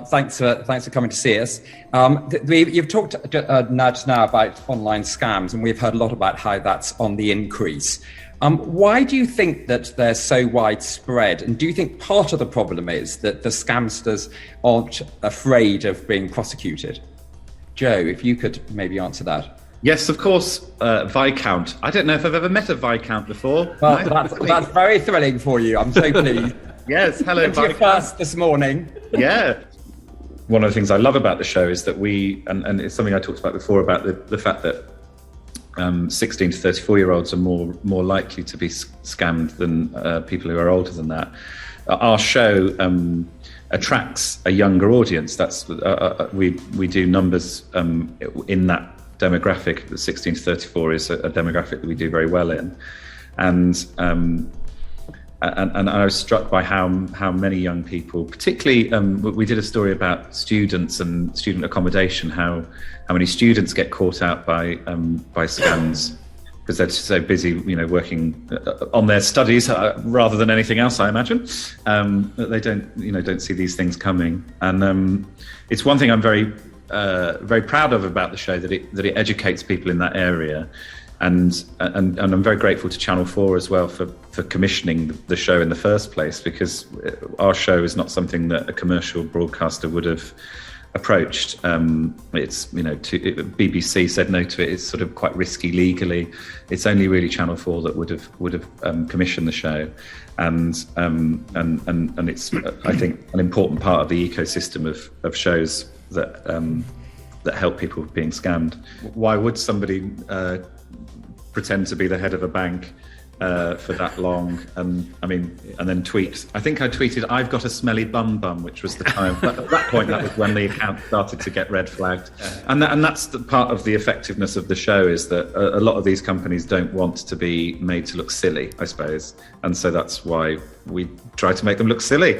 Thanks for coming to see us. You've talked just now about online scams, and we've heard a lot about how that's on the increase. Why do you think that they're so widespread? And do you think part of the problem is that the scamsters aren't afraid of being prosecuted? Joe, if you could maybe answer that. Yes, of course, Viscount. I don't know if I've ever met a Viscount before. Well, that's very thrilling for you. I'm so pleased. Yes, hello, Viscount. Your first this morning. Yeah. One of the things I love about the show is that and it's something I talked about before, about the fact that 16 to 34-year-olds are more likely to be scammed than people who are older than that. Our show attracts a younger audience. That's we do numbers in that demographic. The 16 to 34 is a demographic that we do very well in, and I was struck by how many young people, particularly we did a story about students and student accommodation, how many students get caught out by scams because they're so busy, working on their studies rather than anything else, I imagine, that they don't see these things coming. And it's one thing I'm very proud of about the show, that it educates people in that area. And I'm very grateful to Channel 4 as well for commissioning the show in the first place, because our show is not something that a commercial broadcaster would have approached. BBC said no to it. It's sort of quite risky legally. It's only really Channel 4 that would have commissioned the show, and it's I think an important part of the ecosystem of shows that help people being scammed. Why would somebody pretend to be the head of a bank for that long, and then tweet? I think I tweeted, "I've got a smelly bum," which was the time. At that point, that was when the account started to get red flagged, and that's the part of the effectiveness of the show, is that a lot of these companies don't want to be made to look silly, I suppose, and so that's why we try to make them look silly.